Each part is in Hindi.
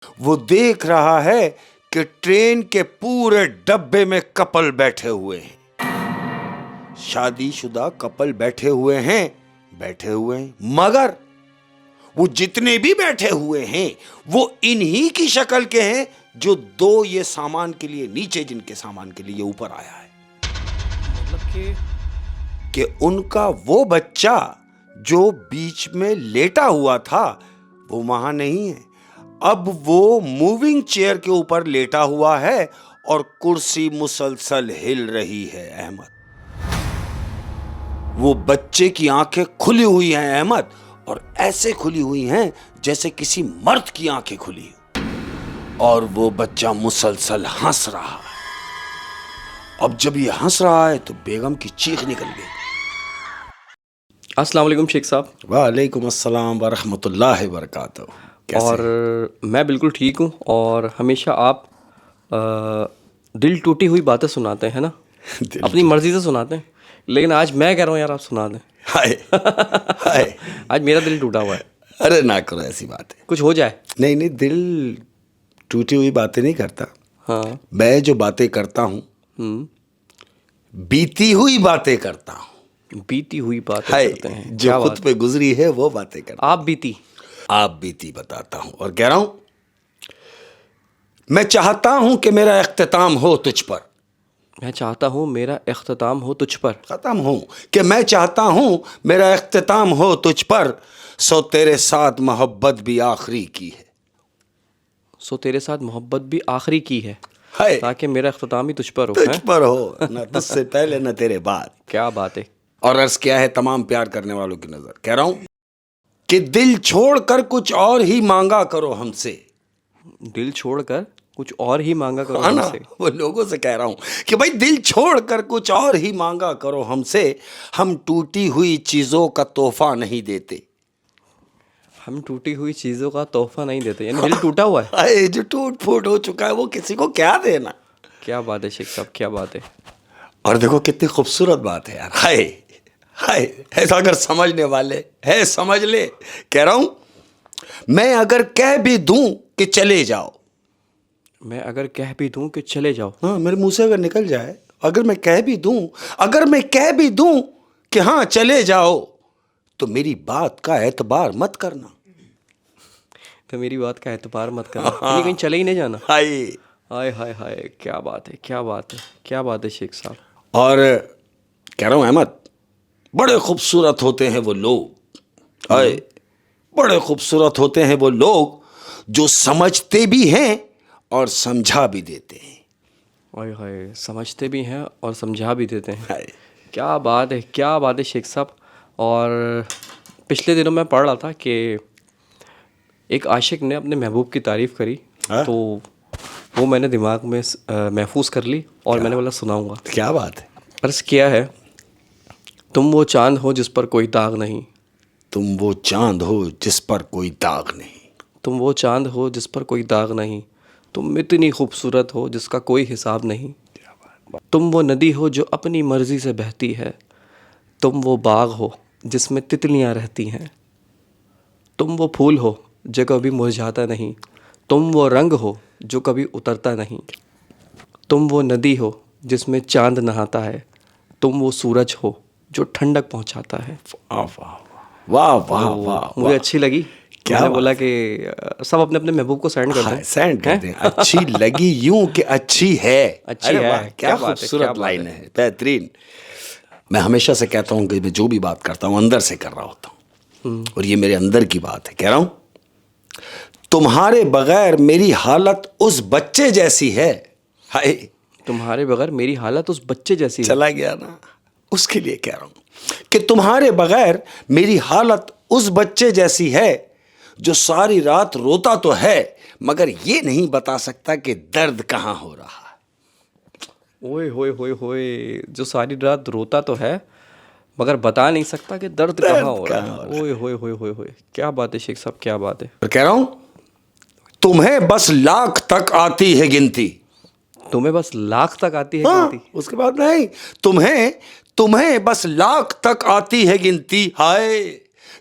वो देख रहा है कि ट्रेन के पूरे डब्बे में कपल बैठे हुए हैं, शादीशुदा कपल बैठे हुए हैं, मगर वो जितने भी बैठे हुए हैं वो इन्हीं की शक्ल के हैं जो दो ये सामान के लिए नीचे, जिनके सामान के लिए ऊपर आया है। मतलब कि उनका वो बच्चा जो बीच में लेटा हुआ था वो वहां नहीं है, अब वो मूविंग चेयर के ऊपर लेटा हुआ है और कुर्सी मुसलसल हिल रही है अहमद। वो बच्चे की आंखें खुली हुई हैं अहमद, और ऐसे खुली हुई हैं जैसे किसी मर्द की आंखें खुली हो, और वो बच्चा मुसलसल हंस रहा है। अब जब ये हंस रहा है तो बेगम की चीख निकल गई। अस्सलाम वालेकुम शेख साहब। वालेकुम अस्सलाम व रहमतुल्लाहि व बरकातहू। कैसे? और मैं बिल्कुल ठीक हूँ। और हमेशा आप दिल टूटी हुई बातें सुनाते हैं ना, अपनी मर्जी से सुनाते हैं, लेकिन आज मैं कह रहा हूँ यार आप सुना दें। हाय हाय आज मेरा दिल टूटा हुआ है। अरे ना करो ऐसी बातें, कुछ हो जाए। नहीं नहीं, दिल टूटी हुई बातें नहीं करता। हाँ। मैं जो बातें करता हूँ बीती हुई बातें करता हूँ। बीती हुई बातें हाय, करते हैं। जो क्या खुद बात। पे गुजरी है वो बातें करता आप बीती। हूँ। आप बीती बताता हूँ और कह रहा हूँ, मैं चाहता हूँ कि मेरा इख्तिताम हो तुझ पर। मैं चाहता हूँ मेरा इख्तिताम हो तुझ पर। खत्म हूँ कि मैं चाहता हूँ मेरा इख्तिताम हो तुझ पर, सो तेरे साथ मोहब्बत भी आखिरी की है। सो तेरे साथ मोहब्बत भी आखिरी की है, हाय, ताकि मेरा इख्तिताम ही तुझ पर हो। तुझ हैं? पर हो, न तुझसे पहले न तेरे बाद। क्या बात है। और अर्ज क्या है तमाम प्यार करने वालों की नजर, कह रहा हूं कि दिल छोड़कर कुछ और ही मांगा करो हमसे। दिल छोड़कर कुछ और ही मांगा करो हाँ ना, हमसे। वो लोगों से कह रहा हूं कि भाई दिल छोड़कर कुछ और ही मांगा करो हमसे, हम टूटी हुई चीजों का तोहफा नहीं देते। हम टूटी हुई चीज़ों का तोहफा नहीं देते, यानी दिल टूटा हुआ है। अरे जो टूट फूट हो चुका है वो किसी को क्या देना। क्या बात है शेख साहब, क्या बात है। और देखो कितनी खूबसूरत बात है यार। हाय हाय, ऐसा अगर समझने वाले है समझ ले। कह रहा हूं, मैं अगर कह भी दूं कि चले जाओ, मैं अगर कह भी दूं कि चले जाओ, हाँ मेरे मुंह से अगर निकल जाए, अगर मैं कह भी दूं कि हाँ चले जाओ, तो मेरी बात का एतबार मत करना। तो मेरी बात का एतबार मत करना, यानी कहीं चले ही नहीं जाना। हाय, हाय हाय हाय, क्या बात है, क्या बात है, क्या बात है शेख साहब। और कह रहा हूं अहमद, बड़े खूबसूरत होते हैं वो लोग। हाय, बड़े खूबसूरत होते हैं वो लोग जो समझते भी हैं और समझा भी देते हैं। हाय हाय, समझते भी हैं और समझा भी देते हैं। हाय, क्या बात है, क्या बात है शेख साहब। और पिछले दिनों मैं पढ़ रहा था कि एक आशिक ने अपने महबूब की तारीफ़ करी, हाँ? तो वो मैंने दिमाग में महफूज कर ली और मैंने बोला सुनाऊंगा। क्या बात है। अर्ज़ किया है, तुम वो चांद हो जिस पर कोई दाग नहीं, तुम वो चांद हो जिस पर कोई दाग नहीं, तुम वो चांद हो जिस पर कोई दाग नहीं, तुम इतनी खूबसूरत हो जिसका कोई हिसाब नहीं, तुम वो नदी हो जो अपनी मर्ज़ी से बहती है, तुम वो बाग हो जिसमें तितलियां रहती हैं, तुम वो फूल हो जो कभी मुरझाता नहीं, तुम वो रंग हो जो कभी उतरता नहीं, तुम वो नदी हो जिसमें चांद नहाता है, तुम वो सूरज हो जो ठंडक पहुंचाता है। वाह वाह वाह वाह तो वाह, मुझे अच्छी लगी। क्या मैंने बात बोला कि सब अपने अपने महबूब को सेंड कर दें। सेंड कर हैं? दें। अच्छी लगी यूं कि अच्छी है। अच्छी अरे है। वाह, क्या क्या बात है, खूबसूरत क्या बात लाइन है। है, बेहतरीन। मैं हमेशा से कहता हूं कि मैं जो भी बात करता हूं अंदर से कर रहा होता हूं, और ये मेरे अंदर की बात है। कह रहा हूं, तुम्हारे बगैर मेरी हालत उस बच्चे जैसी है। हाय, तुम्हारे बगैर मेरी हालत उस बच्चे जैसी है। चला गया ना, उसके लिए कह रहा हूं कि तुम्हारे बगैर मेरी हालत उस बच्चे जैसी है जो सारी रात रोता तो है मगर ये नहीं बता सकता कि दर्द कहां हो रहा है। ओए होए होए होए, जो सारी रात रोता तो है मगर बता नहीं सकता कि दर्द कहाँ हो रहा है। ओए होए होए होए होए, क्या बात है शेख साहब, क्या बात है। और कह रहा हूं, तुम्हें बस लाख तक आती है गिनती। तुम्हें बस लाख तक आती है हाँ, गिनती। उसके बाद नहीं, तुम्हें तुम्हें बस लाख तक आती है गिनती। हाय,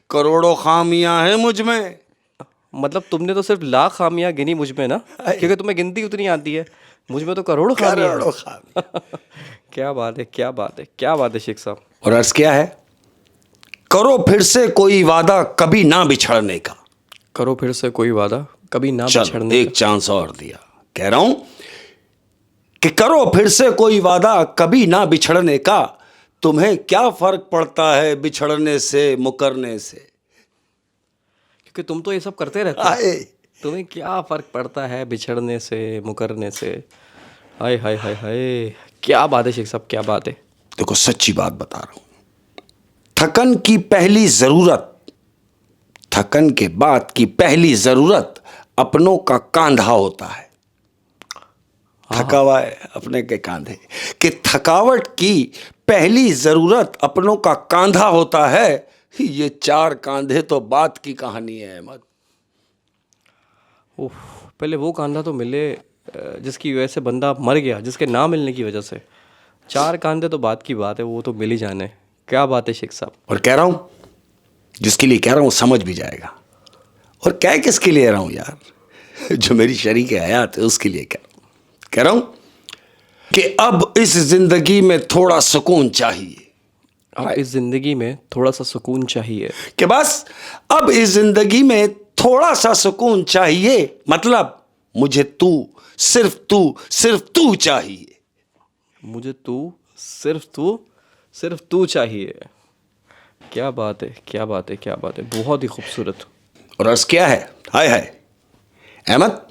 करोड़ों खामियां हैं मुझ में। मतलब तुमने तो सिर्फ लाख खामियां गिनी मुझ में ना, क्योंकि तुम्हें गिनती उतनी आती है, मुझ में तो करोड़ों खामियां करोड़ों हैं। खामियां। क्या बात है, क्या बात है, क्या बात है शेख साहब। और अर्ज क्या है? करो फिर से कोई वादा कभी ना बिछड़ने का। करो फिर से कोई वादा कभी ना चलो बिछड़ने एक चांस और दिया, कह रहा हूं कि करो फिर से कोई वादा कभी ना बिछड़ने का। तुम्हें क्या फर्क पड़ता है बिछड़ने से मुकरने से? क्योंकि तुम तो ये सब करते रहते हो। आए तुम्हें क्या फर्क पड़ता है बिछड़ने से मुकरने से। हाय हाय हाय हाय, क्या बात है शेख साहब, क्या बात है। देखो सच्ची बात बता रहा हूं, थकन की पहली जरूरत, थकन के बाद की पहली जरूरत अपनों का कांधा होता है। थका हुआ है अपने के कांधे, कि थकावट की पहली जरूरत अपनों का कांधा होता है। ये चार कांधे तो बात की कहानी है अहमद। उफ, पहले वो कांधा तो मिले जिसकी वजह से बंदा मर गया, जिसके ना मिलने की वजह से। चार कांधे तो बात की बात है, वो तो मिल ही जाने। क्या बात है शेख साहब। और कह रहा हूं, जिसके लिए कह रहा हूं समझ भी जाएगा। और कह किसके लिए रहा हूं यार, जो मेरी शरीक हयात है उसके लिए कह रहा हूं कि अब इस जिंदगी में थोड़ा सुकून चाहिए। अब इस जिंदगी में थोड़ा सा सुकून चाहिए। कि बस अब इस जिंदगी में थोड़ा सा सुकून चाहिए, मतलब मुझे तू, सिर्फ तू चाहिए। मुझे तू, सिर्फ तू चाहिए। क्या बात है, क्या बात है, क्या बात है, बहुत ही खूबसूरत। और अर्ज क्या है, हाय हाय अहमद,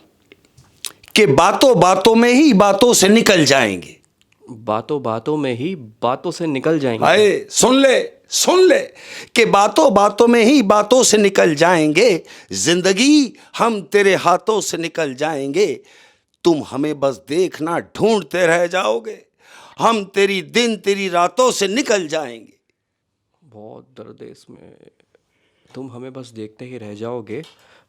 कि बातों बातों में ही बातों से निकल जाएंगे। बातों बातों में ही बातों से निकल जाएंगे। हाय सुन ले कि बातों बातों में ही बातों से निकल जाएंगे। जिंदगी हम तेरे हाथों से निकल जाएंगे। तुम हमें बस देखना ढूंढते रह जाओगे। हम तेरी दिन तेरी रातों से निकल जाएंगे। बहुत दर्द है इसमें। तुम हमें बस देखते ही रह जाओगे,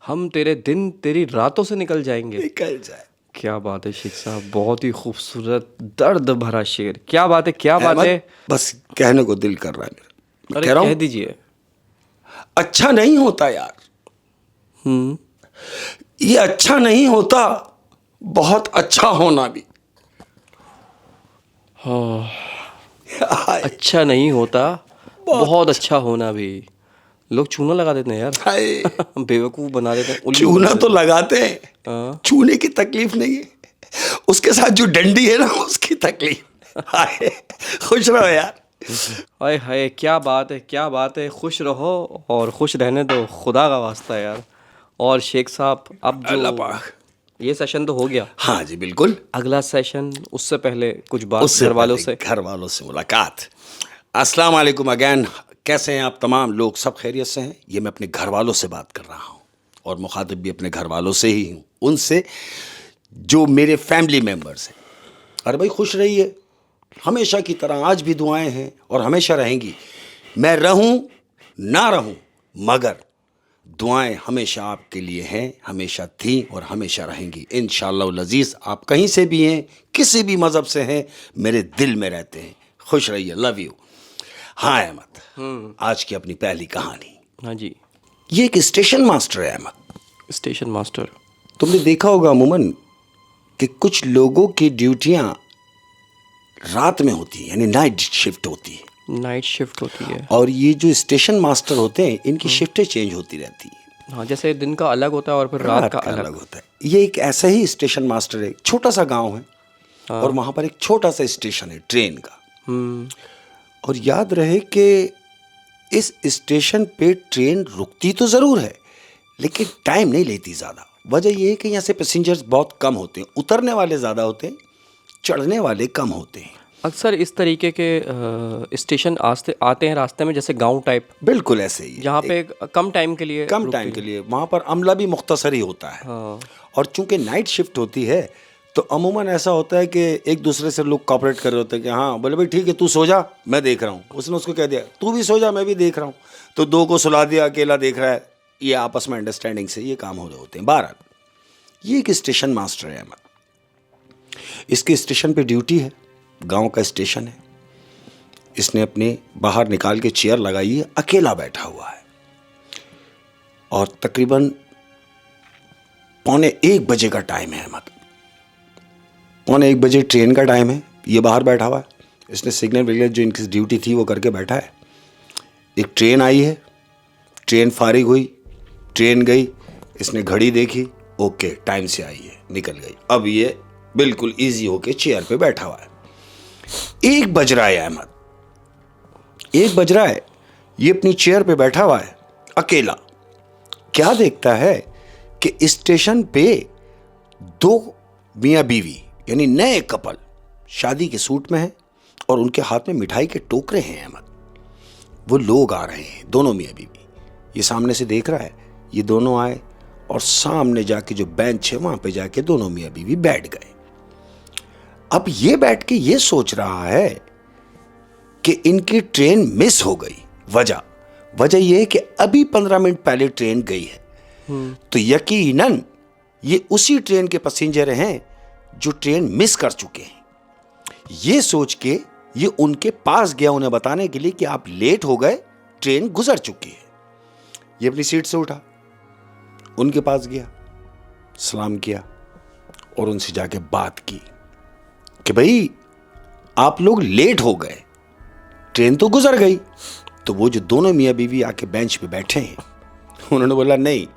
हम तेरे दिन तेरी रातों से निकल जाएंगे। निकल जाए। क्या बात है शेख साहब, बहुत ही खूबसूरत दर्द भरा शेर। क्या बात है, क्या बात अहमद, है। बस कहने को दिल कर रहा है मेरा। अरे कह रहा कह हूं, दीजिए। अच्छा नहीं होता यार, ये अच्छा नहीं होता, बहुत अच्छा होना भी। हाय अच्छा नहीं होता, बहुत अच्छा होना भी। लोग चूना लगा देते हैं यार। हाय, बेवकूफ़ बना देते हैं, उल्लू चूना बना तो देते लगाते हैं, हाँ। छूने की तकलीफ नहीं है, उसके साथ जो डंडी है ना उसकी तकलीफ। हाय, खुश रहो यार। हैं। हाय हाय, क्या बात है, क्या बात है। खुश रहो और खुश रहने दो, खुदा का वास्ता है यार। और शेख साहब, अब अल्लाह जो पाक। ये सेशन तो हो गया, हाँ जी बिल्कुल। अगला सेशन, उससे पहले कुछ बात उससे घर वालों पहले से। घर वालों से मुलाकात। अस्सलाम वालेकुम अगैन। कैसे हैं आप तमाम लोग? सब खैरियत से हैं? ये मैं अपने घर वालों से बात कर रहा हूँ और मुखातिब भी अपने घर वालों से ही हूँ, उनसे जो मेरे फैमिली मेम्बर्स हैं। अरे भाई खुश रहिए, हमेशा की तरह आज भी दुआएं हैं और हमेशा रहेंगी। मैं रहूं ना रहूं मगर दुआएं हमेशा आपके लिए हैं, हमेशा थी और हमेशा रहेंगी इंशाअल्लाह अज़ीज़। आप कहीं से भी हैं, किसी भी मज़हब से हैं, मेरे दिल में रहते हैं। खुश रहिए, लव यू। हाँ अहमद, आज की अपनी पहली कहानी। हाँ जी। ये एक स्टेशन मास्टर है अहमद। Station master. तुमने देखा होगा अमूमन कि कुछ लोगों की ड्यूटियां रात में होती है, यानी नाइट शिफ्ट होती है, नाइट शिफ्ट होती है। और ये जो स्टेशन मास्टर होते हैं इनकी शिफ्टें चेंज होती रहती हैं। हाँ, जैसे दिन का अलग होता है और फिर रात का अलग। होता है। ये एक ऐसा ही स्टेशन मास्टर है, छोटा सा गांव है और वहां पर एक छोटा सा स्टेशन है ट्रेन का। और याद रहे कि इस स्टेशन पे ट्रेन रुकती तो ज़रूर है लेकिन टाइम नहीं लेती ज़्यादा। वजह यह है कि यहाँ से पैसेंजर्स बहुत कम होते हैं, उतरने वाले ज़्यादा होते हैं, चढ़ने वाले कम होते हैं। अक्सर इस तरीके के स्टेशन आते हैं रास्ते में, जैसे गांव टाइप, बिल्कुल ऐसे ही, जहाँ पे कम टाइम के लिए कम टाइम के लिए वहाँ पर अमला भी मुख्तसर ही होता है। हाँ। और चूंकि नाइट शिफ्ट होती है तो अमूमन ऐसा होता है कि एक दूसरे से लोग कॉपरेट कर रहे होते हैं कि हाँ बोले भाई ठीक है तू सो जा, मैं देख रहा हूँ। उसने उसको कह दिया तू भी सो जा, मैं भी देख रहा हूँ, तो दो को सुला दिया, अकेला देख रहा है। ये आपस में अंडरस्टैंडिंग से ये काम हो रहे होते हैं। बहरहाल ये एक स्टेशन मास्टर है अहमद, इसके स्टेशन पे ड्यूटी है, गांव का स्टेशन है। इसने अपने बाहर निकाल के चेयर लगाई है, अकेला बैठा हुआ है और तकरीबन 1:15 का टाइम है अहमद। 1:15 ट्रेन का टाइम है। ये बाहर बैठा हुआ है, इसने सिग्नल विग्नल जो इनकी ड्यूटी थी वो करके बैठा है। एक ट्रेन आई है, ट्रेन फारिग हुई, ट्रेन गई, इसने घड़ी देखी, ओके टाइम से आई है, निकल गई। अब ये बिल्कुल इजी होके चेयर पे बैठा हुआ है। 1 बज रहा है अहमद, 1 बज रहा है, ये अपनी चेयर पे बैठा हुआ है अकेला। क्या देखता है कि स्टेशन पे 2 मियाँ बीवी यानी नए कपल शादी के सूट में हैं और उनके हाथ में मिठाई के टोकरे हैं अहमद। वो लोग आ रहे हैं, दोनों मियाँ बीवी। ये सामने से देख रहा है, ये दोनों आए और सामने जाके जो बेंच है वहां पे जाके दोनों मियाँ बीवी बैठ गए। अब ये बैठ के ये सोच रहा है कि इनकी ट्रेन मिस हो गई। वजह ये है कि अभी 15 मिनट पहले ट्रेन गई है, तो यकीनन ये उसी ट्रेन के पैसेंजर हैं जो ट्रेन मिस कर चुके हैं। ये सोच के ये उनके पास गया उन्हें बताने के लिए कि आप लेट हो गए, ट्रेन गुजर चुकी है। ये अपनी सीट से उठा, उनके पास गया, सलाम किया और उनसे जाके बात की कि भाई आप लोग लेट हो गए, ट्रेन तो गुजर गई। तो वो जो दोनों मियाँ बीवी आके बेंच पे बैठे हैं, उन्होंने बोला नहीं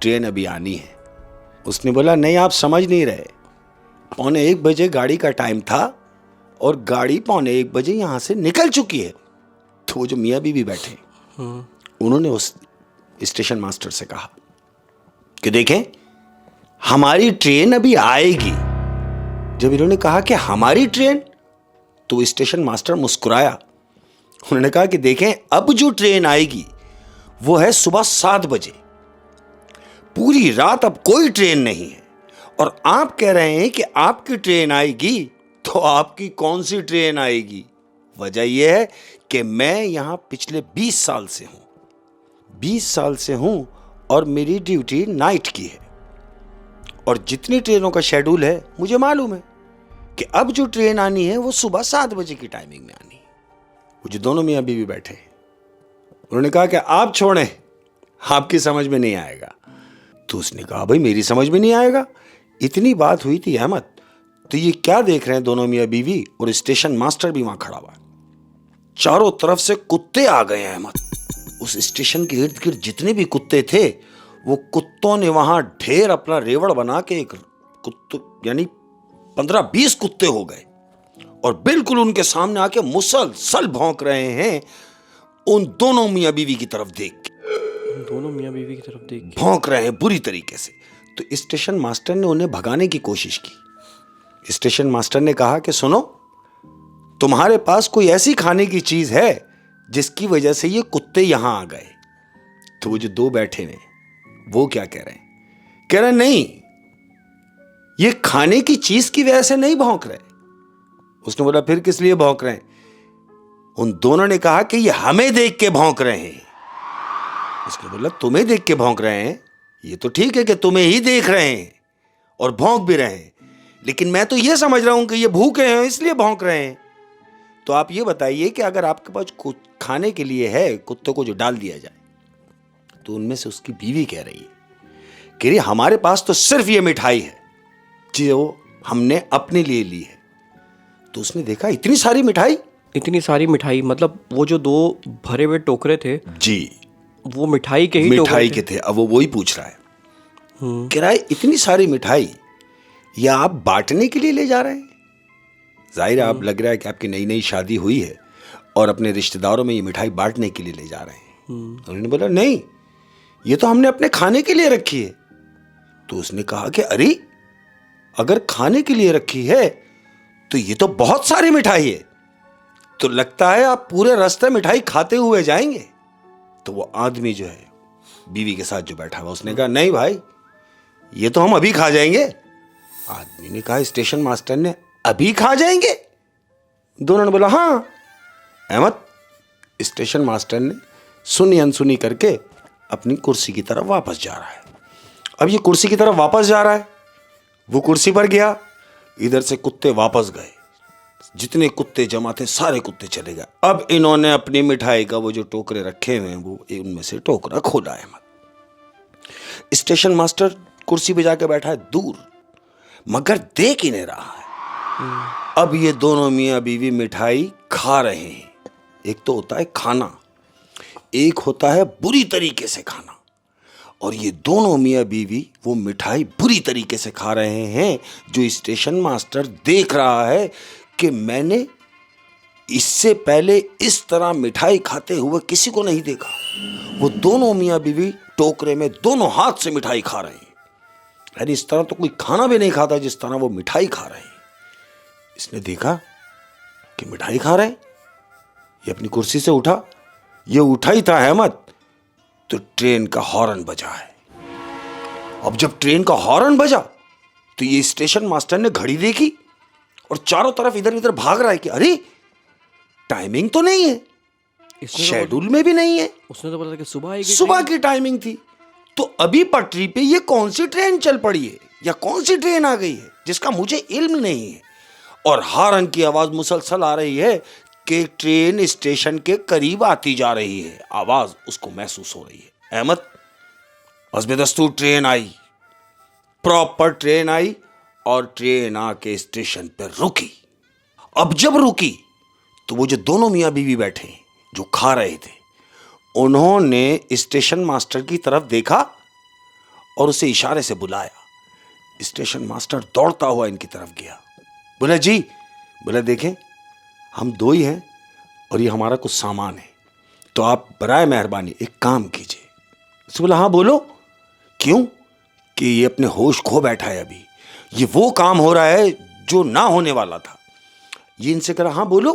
ट्रेन अभी आनी है। उसने बोला नहीं आप समझ नहीं रहे, 1:15 गाड़ी का टाइम था और गाड़ी 1:15 बजे यहां से निकल चुकी है। तो वो जो मियाँ बीवी बैठे उन्होंने उस स्टेशन मास्टर से कहा कि देखें हमारी ट्रेन अभी आएगी। जब इन्होंने कहा कि हमारी ट्रेन, तो स्टेशन मास्टर मुस्कुराया। उन्होंने कहा कि देखें अब जो ट्रेन आएगी वो है सुबह 7 बजे, पूरी रात अब कोई ट्रेन नहीं है और आप कह रहे हैं कि आपकी ट्रेन आएगी, तो आपकी कौन सी ट्रेन आएगी? वजह यह है कि मैं यहां पिछले 20 साल से हूं, 20 साल से हूं और मेरी ड्यूटी नाइट की है और जितनी ट्रेनों का शेड्यूल है मुझे मालूम है कि अब जो ट्रेन आनी है वो सुबह 7 बजे की टाइमिंग में आनी है। वो जो दोनों मियाँ बीवी बैठे उन्होंने कहा कि आप छोड़ें, आपकी समझ में नहीं आएगा। तो उसने कहा भाई मेरी समझ में नहीं आएगा, इतनी बात हुई थी अहमद, तो ये क्या देख रहे हैं दोनों मियाँ बीवी और स्टेशन मास्टर भी वहां खड़ा हुआ है। चारों तरफ से कुत्ते आ गए अहमद। उस स्टेशन के इर्द गिर्द जितने भी कुत्ते थे वो कुत्तों ने वहां ढेर अपना रेवड़ बना के एक कुत्ते यानी 15-20 कुत्ते हो गए और बिल्कुल उनके सामने आके मुसलसल भौंक रहे हैं उन दोनों मियाँ बीवी की तरफ देख के। दोनों मियाँ बीवी की तरफ देख के भौंक रहे हैं बुरी तरीके से। तो स्टेशन मास्टर ने उन्हें भगाने की कोशिश की। स्टेशन मास्टर ने कहा कि सुनो, तुम्हारे पास कोई ऐसी खाने की चीज है जिसकी वजह से ये कुत्ते यहां आ गए? तो वो जो दो बैठे हैं वो क्या कह रहे हैं? कह रहे नहीं, ये खाने की चीज की वजह से नहीं भौंक रहे। उसने बोला फिर किस लिए भौंक रहे हैं? उन दोनों ने कहा कि ये हमें देख के भौंक रहे हैं। उसने बोला तुम्हें देख के भौंक रहे हैं, ये तो ठीक है कि तुम्हें ही देख रहे हैं और भौंक भी रहे हैं, लेकिन मैं तो ये समझ रहा हूं कि ये भूखे हैं इसलिए भौंक रहे हैं। तो आप ये बताइए कि अगर आपके पास कुछ खाने के लिए है कुत्तों को जो डाल दिया जाए, तो उनमें से उसकी बीवी कह रही है कि हमारे पास तो सिर्फ ये मिठाई है जो हमने अपने लिए ली है। तो उसने देखा इतनी सारी मिठाई, मतलब वो जो 2 भरे हुए टोकरे थे जी, वो मिठाई के ही मिठाई के थे। अब वो वही पूछ रहा है, कह रहा है इतनी सारी मिठाई या आप बांटने के लिए ले जा रहे हैं? जाहिर है आप लग रहा है कि आपकी नई नई शादी हुई है और अपने रिश्तेदारों में ये मिठाई बांटने के लिए ले जा रहे हैं। उन्होंने बोला नहीं, ये तो हमने अपने खाने के लिए रखी है। तो उसने कहा कि अरे अगर खाने के लिए रखी है तो ये तो बहुत सारी मिठाई है, तो लगता है आप पूरे रास्ते मिठाई खाते हुए जाएंगे। तो वो आदमी जो है बीवी के साथ जो बैठा हुआ उसने कहा नहीं भाई, ये तो हम अभी खा जाएंगे। आदमी ने कहा स्टेशन मास्टर ने अभी खा जाएंगे? दोनों ने बोला हाँ। अहमद, स्टेशन मास्टर ने सुनी अनसुनी करके अपनी कुर्सी की तरफ वापस जा रहा है। अब ये कुर्सी की तरफ वापस जा रहा है, वो कुर्सी पर गया, इधर से कुत्ते वापस गए, जितने कुत्ते जमा थे सारे कुत्ते चले गए। अब इन्होंने अपनी मिठाई का वो जो टोकरे रखे हुए हैं वो उनमें से टोकरा खोला है। स्टेशन मास्टर कुर्सी पे जाके बैठा है दूर, मगर देख ही नहीं रहा है। अब ये दोनों मियाँ बीवी मिठाई खा रहे हैं। एक तो होता है खाना, एक होता है बुरी तरीके से खाना। और ये दोनों मियाँ बीवी वो मिठाई बुरी तरीके से खा रहे हैं, जो स्टेशन मास्टर देख रहा है कि मैंने इससे पहले इस तरह मिठाई खाते हुए किसी को नहीं देखा। वो दोनों मियाँ बीवी टोकरे में दोनों हाथ से मिठाई खा रहे हैं। यानी इस तरह तो कोई खाना भी नहीं खाता जिस तरह वो मिठाई खा रहे हैं। इसने देखा कि मिठाई खा रहे हैं। ये अपनी कुर्सी से उठा, ये उठा ही था अहमद तो ट्रेन का हॉर्न बजा है। अब जब ट्रेन का हॉर्न बजा तो ये स्टेशन मास्टर ने घड़ी देखी और चारों तरफ इधर इधर भाग रहा है कि अरे टाइमिंग तो नहीं है, शेड्यूल में भी नहीं है। उसने तो बोला कि सुबह आएगी, सुबह की टाइमिंग थी। तो अभी पटरी पे ये कौन सी ट्रेन चल पड़ी है या कौन सी ट्रेन आ गई है जिसका मुझे इल्म नहीं है। और हॉर्न की आवाज मुसलसल आ रही है कि ट्रेन स्टेशन के करीब आती जा रही है। आवाज उसको महसूस हो रही है। अहमद, अज़्म-ए-दस्तूर ट्रेन आई, प्रॉपर ट्रेन आई और ट्रेन आके स्टेशन पर रुकी। अब जब रुकी तो वो जो दोनों मियाँ बीवी बैठे जो खा रहे थे, उन्होंने स्टेशन मास्टर की तरफ देखा और उसे इशारे से बुलाया। स्टेशन मास्टर दौड़ता हुआ इनकी तरफ गया। बोला जी, बोला देखें हम दो ही हैं और ये हमारा कुछ सामान है, तो आप बराए मेहरबानी एक काम कीजिए। उसने बोला हाँ बोलो। क्यों? कि ये अपने होश खो बैठा है। अभी ये वो काम हो रहा है जो ना होने वाला था। ये इनसे कहा हाँ बोलो।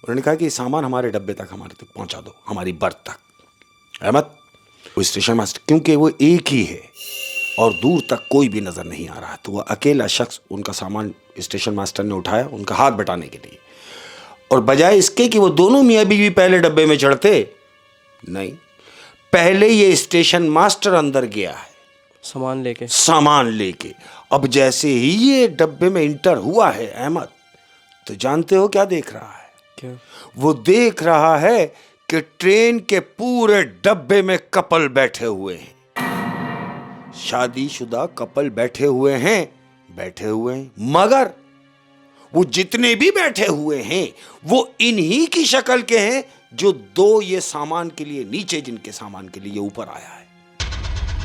उन्होंने कहा कि सामान हमारे डब्बे तक, हमारे तक पहुंचा दो, हमारी बर्थ तक। अहमद, वो स्टेशन मास्टर क्योंकि वो एक ही है और दूर तक कोई भी नजर नहीं आ रहा, तो वह अकेला शख्स उनका सामान स्टेशन मास्टर ने उठाया उनका हाथ बटाने के लिए। और बजाय इसके कि वो दोनों मियाँ बीवी पहले डब्बे में चढ़ते, नहीं, पहले ये स्टेशन मास्टर अंदर गया है सामान लेके। अब जैसे ही ये डब्बे में इंटर हुआ है अहमद, तो जानते हो क्या देख रहा है? क्या? वो देख रहा है कि ट्रेन के पूरे डब्बे में कपल बैठे हुए हैं, शादीशुदा कपल बैठे हुए हैं, मगर वो जितने भी बैठे हुए हैं वो इन्हीं की शक्ल के हैं जो दो ये सामान के लिए नीचे, जिनके सामान के लिए ये ऊपर आया है।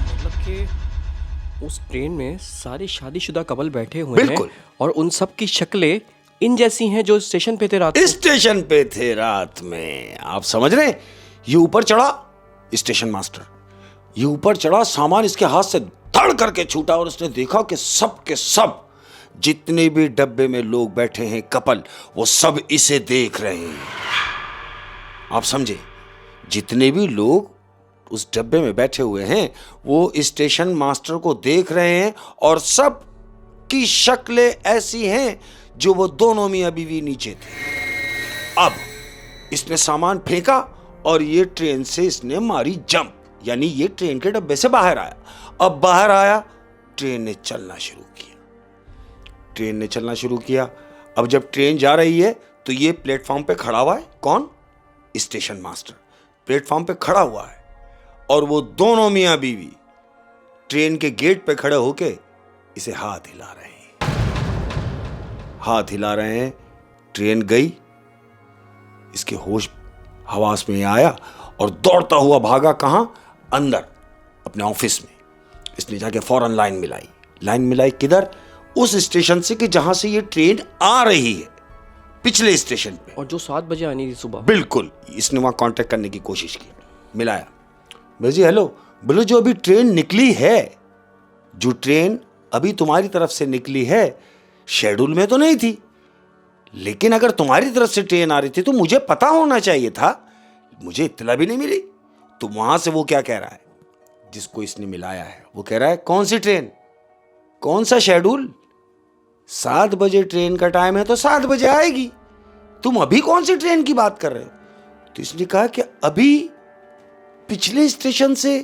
मतलब कि उस ट्रेन में सारे शादीशुदा कपल बैठे हुए बिल्कुल। हैं और उन सब की शक्लें इन जैसी हैं जो स्टेशन पे थे रात को। स्टेशन पे थे रात में। आप समझ रहे हैं? ये ऊपर चढ़ा स्टेशन मास्टर, ये ऊपर चढ़ा, सामान इसके हाथ से धड़ करके छूटा और उसने देखा कि सब के सब जितने भी डब्बे में लोग बैठे हैं कपल, वो सब इसे देख रहे हैं। आप समझे? जितने भी लोग उस डब्बे में बैठे हुए हैं वो स्टेशन मास्टर को देख रहे हैं और सब की शक्लें ऐसी हैं जो वो दोनों मियाँ बीवी नीचे थे। अब इसने सामान फेंका और ये ट्रेन से इसने मारी जंप, यानी ये ट्रेन के डब्बे से बाहर आया। अब बाहर आया, ट्रेन ने चलना शुरू किया। अब जब ट्रेन जा रही है तो ये प्लेटफॉर्म पे खड़ा हुआ है। कौन? स्टेशन मास्टर प्लेटफॉर्म पे खड़ा हुआ है और वो दोनों मियाँ बीवी ट्रेन के गेट पे खड़े होके इसे हाथ हिला रहे हैं। ट्रेन गई, इसके होश हवास में आया और दौड़ता हुआ भागा। कहां? अंदर अपने ऑफिस में। इसने जाके फौरन लाइन मिलाई किधर? उस स्टेशन से कि जहां से ये ट्रेन आ रही है, पिछले स्टेशन पे, और जो 7 बजे आनी थी सुबह। बिल्कुल। इसने वहां कांटेक्ट करने की कोशिश की, मिलाया। बोले जी हेलो। बोले जो अभी ट्रेन निकली है, जो ट्रेन अभी तुम्हारी तरफ से निकली है, शेड्यूल में तो नहीं थी, लेकिन अगर तुम्हारी तरफ से ट्रेन आ रही थी तो मुझे पता होना चाहिए था, मुझे इत्तला भी नहीं मिली। तो वहां से वो क्या कह रहा है, जिसको इसने मिलाया है, वो कह रहा है कौन सी ट्रेन, कौन सा शेड्यूल? 7 बजे ट्रेन का टाइम है तो 7 बजे आएगी, तुम अभी कौन सी ट्रेन की बात कर रहे हो? तो इसने कहा कि अभी पिछले स्टेशन से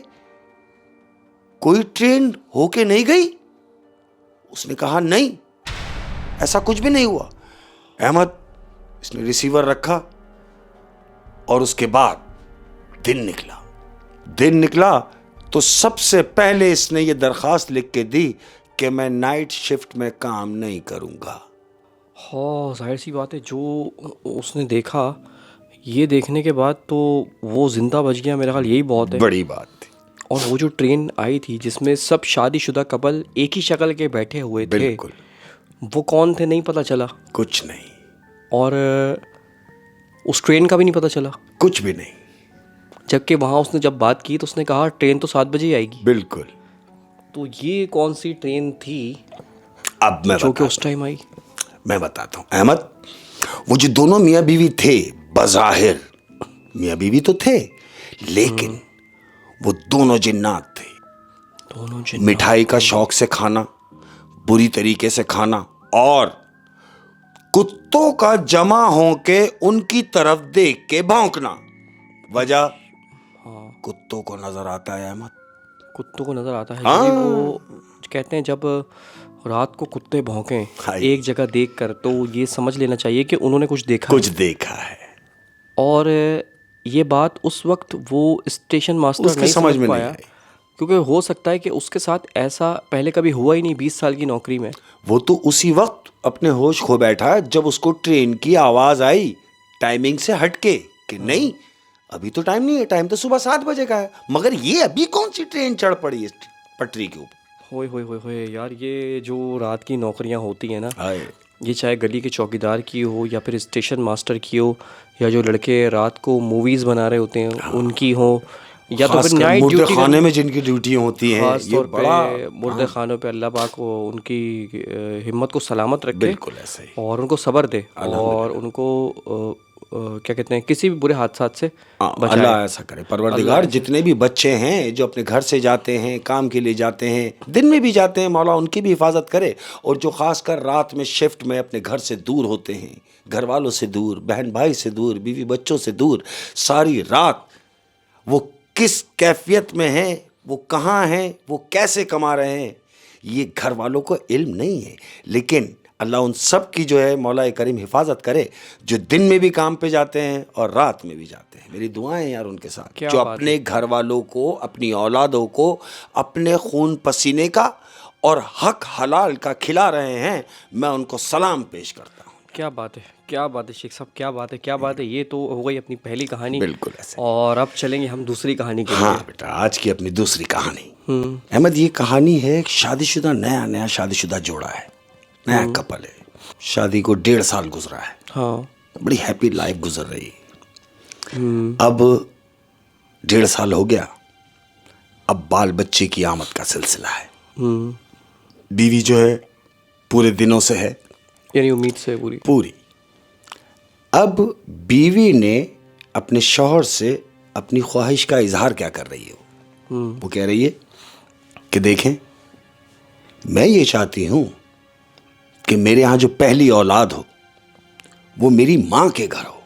कोई ट्रेन होके नहीं गई। उसने कहा नहीं, ऐसा कुछ भी नहीं हुआ। अहमद, इसने रिसीवर रखा और उसके बाद दिन निकला तो सबसे पहले इसने ये दरखास्त लिख के दी कि मैं नाइट शिफ्ट में काम नहीं करूँगा। हाँ, जाहिर सी बात है, जो उसने देखा, ये देखने के बाद तो वो ज़िंदा बच गया, मेरा ख्याल यही बहुत है। बड़ी बात थी। और वो जो ट्रेन आई थी जिसमें सब शादीशुदा कपल एक ही शक्ल के बैठे हुए थे, बिल्कुल। वो कौन थे नहीं पता चला। कुछ नहीं, और उस ट्रेन का भी नहीं पता चला। कुछ भी नहीं। जबकि वहाँ उसने जब बात की तो उसने कहा ट्रेन तो 7 बजे ही आएगी। बिल्कुल। तो ये कौन सी ट्रेन थी अब मैं जो कि उस टाइम आई? मैं बताता हूँ अहमद, वो जो दोनों मियाँ बीवी थे, बज़ाहिर मियाँ बीवी तो थे, लेकिन वो दोनों जिन्नात थे। दोनों जिन मिठाई का शौक से खाना, बुरी तरीके से खाना, और कुत्तों का जमा होके उनकी तरफ देख के भौंकना। वजह कुत्तों को नजर आता है अहमद। कुत्तों को नजर आता है। हाँ। यानी वो कहते हैं जब रात को कुत्ते भौंकें हाँ। एक जगह देखकर, तो ये समझ लेना चाहिए कि उन्होंने कुछ देखा कुछ देखा है। और ये बात उस वक्त वो स्टेशन मास्टर उसके नहीं समझ समझ में नहीं पाया, आई। क्योंकि हो सकता है कि उसके साथ ऐसा पहले कभी हुआ ही नहीं 20 साल की नौकरी में। वो तो उसी वक्त अपने होश खो बैठा जब उसको ट्रेन की आवाज आई, टाइमिंग से हटके, कि नहीं अभी तो टाइम नहीं है, टाइम तो सुबह 7 बजे का है, मगर ये अभी कौन सी ट्रेन चढ़ पड़ी है पटरी के ऊपर। होए होए होए होए यार, ये जो रात की नौकरियां होती हैं ना, हाय। ये चाहे गली के चौकीदार की हो या फिर स्टेशन मास्टर की हो, या जो लड़के रात को मूवीज़ बना रहे होते हैं उनकी हो, या तो फिर खासकर नाइट मुर्दे ड्यूटी खाने में जिनकी ड्यूटी होती है, खास ये तौर बड़ा पे मुर्दे खानों पे अल्लाह पाक को उनकी हिम्मत को सलामत रखे। बिल्कुल ऐसे ही। और उनको सब्र दे और उनको क्या कहते हैं, किसी भी बुरे हादसात से बचाए। अल्लाह ऐसा करे परवरदिगार। जितने भी बच्चे हैं जो अपने घर से जाते हैं, काम के लिए जाते हैं, दिन में भी जाते हैं, मौला उनकी भी हिफाजत करे। और जो खासकर रात में शिफ्ट में अपने घर से दूर होते हैं, घर वालों से दूर, बहन भाई से दूर, बीवी बच्चों से दूर, सारी रात वो किस कैफियत में हैं, वो कहाँ हैं, वो कैसे कमा रहे हैं, ये घर वालों को इल्म नहीं है। लेकिन अल्लाह उन सब की जो है मौला करीम हिफाजत करे, जो दिन में भी काम पे जाते हैं और रात में भी जाते हैं। मेरी दुआएं यार उनके साथ, जो अपने घर वालों को, अपनी औलादों को अपने खून पसीने का और हक हलाल का खिला रहे हैं। मैं उनको सलाम पेश करता हूँ। क्या बात है, क्या बात है शेख साहब, क्या बात है, क्या बात है। ये तो हो गई अपनी पहली कहानी। बिल्कुल ऐसे। और अब चलेंगे हम दूसरी कहानी के लिए। हाँ बेटा, आज की अपनी दूसरी कहानी अहमद, ये कहानी है एक शादीशुदा, नया शादीशुदा जोड़ा है, नया कपल है। शादी को 1.5 साल गुजरा है। हाँ। बड़ी हैप्पी लाइफ गुजर रही। अब 1.5 साल हो गया, अब बाल बच्चे की आमद का सिलसिला है। बीवी जो है पूरे दिनों से है, यानी उम्मीद से पूरी। अब बीवी ने अपने शौहर से अपनी ख्वाहिश का इजहार क्या कर रही है? वो कह रही है कि देखें, मैं ये चाहती हूं कि मेरे यहां जो पहली औलाद हो वो मेरी मां के घर हो।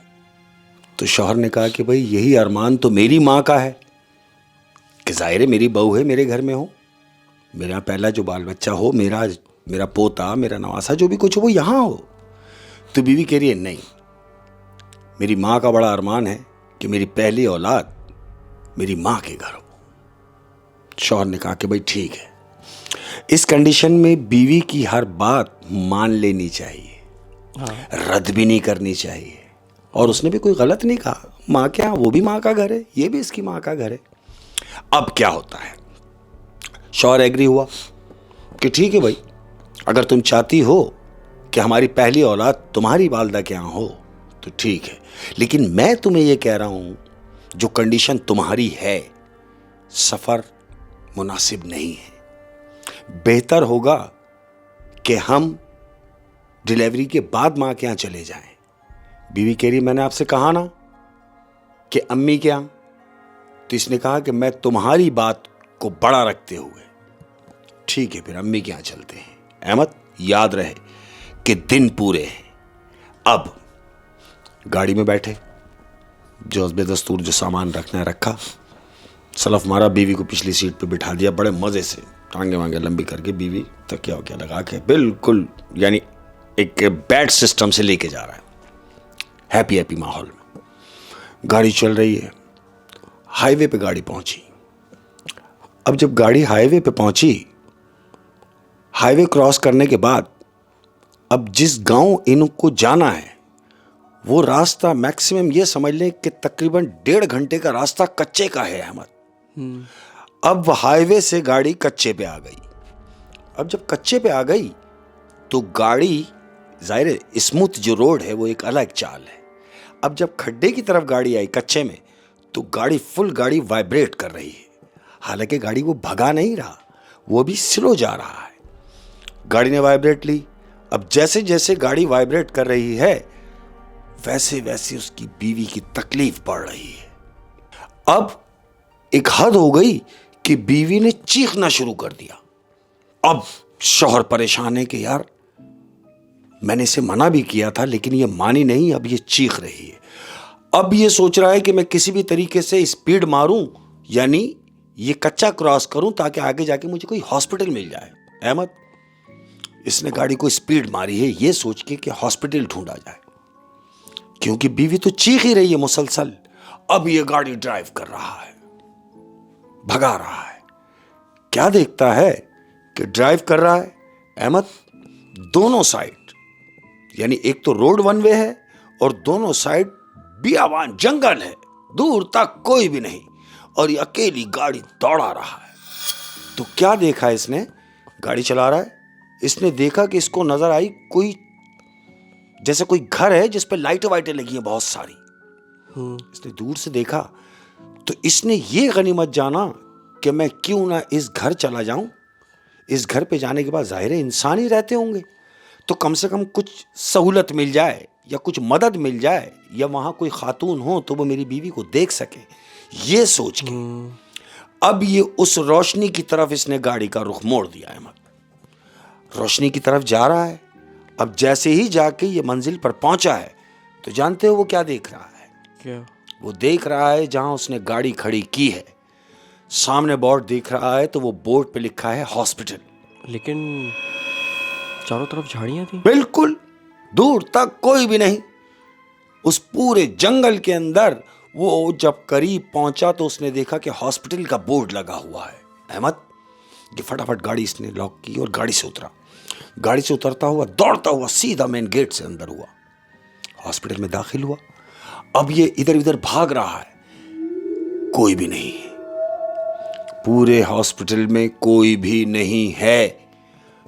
तो शौहर ने कहा कि भाई यही अरमान तो मेरी मां का है कि जाहिर है मेरी बहू है, मेरे घर में हो, मेरा पहला जो बाल बच्चा हो, मेरा पोता, मेरा नवासा, जो भी कुछ हो वो यहां हो। तो बीवी कह रही है नहीं, मेरी माँ का बड़ा अरमान है कि मेरी पहली औलाद मेरी माँ के घर हो। शौहर ने कहा कि भाई ठीक है। इस कंडीशन में बीवी की हर बात मान लेनी चाहिए, रद्द भी नहीं करनी चाहिए। और उसने भी कोई गलत नहीं कहा, माँ के यहाँ वो भी माँ का घर है, ये भी इसकी माँ का घर है। अब क्या होता है, शौहर एग्री हुआ कि ठीक है भाई, अगर तुम चाहती हो कि हमारी पहली औलाद तुम्हारी वालदा के यहाँ हो तो ठीक है, लेकिन मैं तुम्हें यह कह रहा हूं, जो कंडीशन तुम्हारी है, सफर मुनासिब नहीं है। बेहतर होगा कि हम डिलीवरी के बाद मां के यहां चले जाएं। बीवी कह रही मैंने आपसे कहा ना कि अम्मी के यहां। तो इसने कहा कि मैं तुम्हारी बात को बड़ा रखते हुए ठीक है, फिर अम्मी के यहां चलते हैं। अहमद, याद रहे कि दिन पूरे हैं। अब गाड़ी में बैठे, जो बेदस्तूर जो सामान रखना है रखा, सलफ मारा, बीवी को पिछली सीट पे बिठा दिया, बड़े मज़े से टांगे वांगे लंबी करके बीवी तकिया वकिया लगा के बिल्कुल यानी एक बैड सिस्टम से लेके जा रहा है, हैप्पी माहौल में। गाड़ी चल रही है, हाईवे पे गाड़ी पहुंची। अब जब गाड़ी हाईवे पे पहुंची, हाईवे क्रॉस करने के बाद अब जिस गांव इनको जाना है वो रास्ता मैक्सिमम ये समझ लें कि तकरीबन 1.5 घंटे का रास्ता कच्चे का है अहमद। अब हाईवे से गाड़ी कच्चे पे आ गई। अब जब कच्चे पे आ गई तो गाड़ी, जाहिर है स्मूथ जो रोड है वो एक अलग चाल है। अब जब खड्डे की तरफ गाड़ी आई कच्चे में तो गाड़ी वाइब्रेट कर रही है। हालांकि गाड़ी वो भगा नहीं रहा, वो भी स्लो जा रहा है। गाड़ी ने वाइब्रेट ली। अब जैसे जैसे गाड़ी वाइब्रेट कर रही है वैसे वैसे उसकी बीवी की तकलीफ बढ़ रही है। अब एक हद हो गई कि बीवी ने चीखना शुरू कर दिया। अब शौहर परेशान है कि यार मैंने इसे मना भी किया था लेकिन ये मानी नहीं, अब ये चीख रही है। अब ये सोच रहा है कि मैं किसी भी तरीके से स्पीड मारूं, यानी ये कच्चा क्रॉस करूं ताकि आगे जाके मुझे कोई हॉस्पिटल मिल जाए। अहमद, इसने गाड़ी को स्पीड मारी है ये सोच के कि हॉस्पिटल ढूंढा जाए, क्योंकि बीवी तो चीख ही रही है मुसलसल। अब ये गाड़ी ड्राइव कर रहा है, भगा रहा है। क्या देखता है कि ड्राइव कर रहा है अहमद, दोनों साइड, यानी एक तो रोड वन वे है और दोनों साइड बियाबान जंगल है, दूर तक कोई भी नहीं, और ये अकेली गाड़ी दौड़ा रहा है। तो क्या देखा इसने, गाड़ी चला रहा है, इसने देखा कि इसको नजर आई कोई, जैसे कोई घर है जिस पे लाइटें वाइटें लगी हैं बहुत सारी। इसने दूर से देखा तो इसने ये गनीमत जाना कि मैं क्यों ना इस घर चला जाऊं। इस घर पे जाने के बाद जाहिर है इंसान ही रहते होंगे, तो कम से कम कुछ सहूलत मिल जाए या कुछ मदद मिल जाए, या वहां कोई खातून हो तो वो मेरी बीवी को देख सके। ये सोच के अब ये उस रोशनी की तरफ इसने गाड़ी का रुख मोड़ दिया है। रोशनी की तरफ जा रहा है। अब जैसे ही जाके ये मंजिल पर पहुंचा है तो जानते हो वो क्या देख रहा है? क्या? वो देख रहा है जहां उसने गाड़ी खड़ी की है सामने बोर्ड दिख रहा है, तो वो बोर्ड पे लिखा है हॉस्पिटल। लेकिन चारों तरफ झाड़ियां थी। बिल्कुल, दूर तक कोई भी नहीं। उस पूरे जंगल के अंदर वो जब करीब पहुंचा तो उसने देखा कि हॉस्पिटल का बोर्ड लगा हुआ है। अहमद, ये फटाफट गाड़ी इसने लॉक की और गाड़ी से उतरा। गाड़ी से उतरता हुआ दौड़ता हुआ सीधा मेन गेट से अंदर हुआ, हॉस्पिटल में दाखिल हुआ। अब ये इधर उधर भाग रहा है, कोई भी नहीं है। पूरे हॉस्पिटल में कोई भी नहीं है।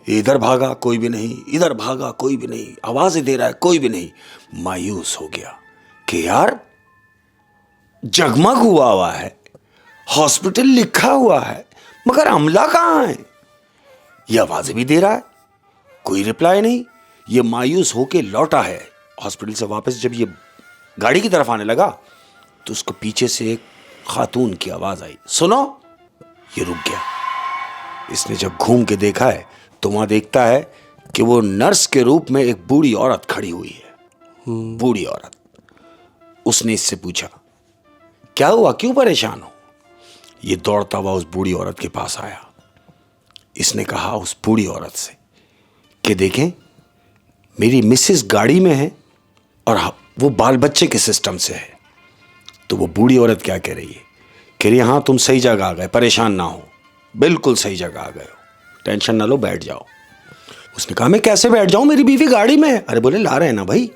इधर भागा कोई भी नहीं, इधर भागा कोई भी नहीं, आवाजें दे रहा है कोई भी नहीं। मायूस हो गया कि यार जगमग हुआ है, हॉस्पिटल लिखा हुआ है, मगर अमला कहां है? ये आवाजें भी दे रहा है, कोई रिप्लाई नहीं। ये मायूस होके लौटा है हॉस्पिटल से वापस। जब ये गाड़ी की तरफ आने लगा तो उसको पीछे से एक खातून की आवाज आई, सुनो। ये रुक गया। इसने जब घूम के देखा है तो वहां देखता है कि वो नर्स के रूप में एक बूढ़ी औरत खड़ी हुई है। बूढ़ी औरत। उसने इससे पूछा, क्या हुआ, क्यों परेशान हो? ये दौड़ता हुआ उस बूढ़ी औरत के पास आया। इसने कहा उस बूढ़ी औरत से कि देखें, मेरी मिसेस गाड़ी में है और वो बाल बच्चे के सिस्टम से है। तो वो बूढ़ी औरत क्या कह रही है? कह रही है, हाँ तुम सही जगह आ गए, परेशान ना हो, बिल्कुल सही जगह आ गए हो, टेंशन ना लो, बैठ जाओ। उसने कहा, मैं कैसे बैठ जाऊं, मेरी बीवी गाड़ी में है। अरे बोले, ला रहे हैं ना भाई।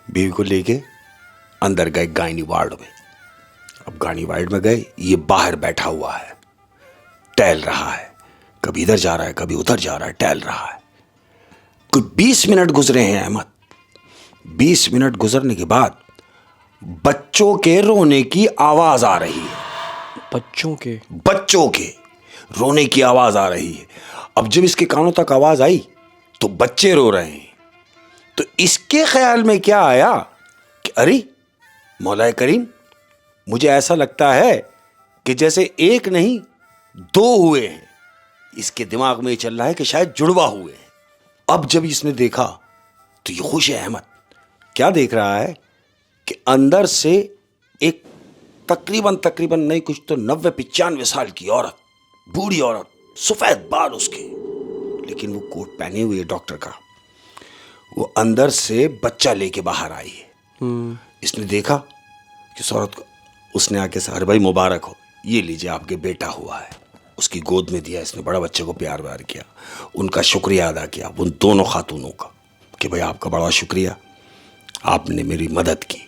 बीवी को लेके अंदर गए गायनी वार्ड में। अब गायनी वार्ड में गए, ये बाहर बैठा हुआ है, टहल रहा है, कभी इधर जा रहा है कभी उधर जा रहा है, टहल रहा है। कुछ 20 मिनट गुजरे हैं अहमद। 20 मिनट गुजरने के बाद बच्चों के रोने की आवाज आ रही है। बच्चों के रोने की आवाज आ रही है। अब जब इसके कानों तक आवाज आई तो बच्चे रो रहे हैं। तो इसके ख्याल में क्या आया कि अरे मौलाए करीम, मुझे ऐसा लगता है कि जैसे एक नहीं 2 हुए हैं। इसके दिमाग में ये चल रहा है कि शायद जुड़वा हुए हैं। अब जब इसने देखा तो ये खुश है अहमद। क्या देख रहा है कि अंदर से एक तकरीबन नहीं कुछ तो 90-95 साल की औरत, बूढ़ी औरत, सफेद बाल उसके, लेकिन वो कोट पहने हुए डॉक्टर का, वो अंदर से बच्चा लेके बाहर आई है। इसने देखा कि उस औरत को, उसने आके से, अरे भाई मुबारक हो, ये लीजिए आपके बेटा हुआ है। उसकी गोद में दिया, इसने बड़ा बच्चे को प्यार व्यार किया, उनका शुक्रिया अदा किया उन दोनों खातूनों का कि भाई आपका बड़ा शुक्रिया, आपने मेरी मदद की।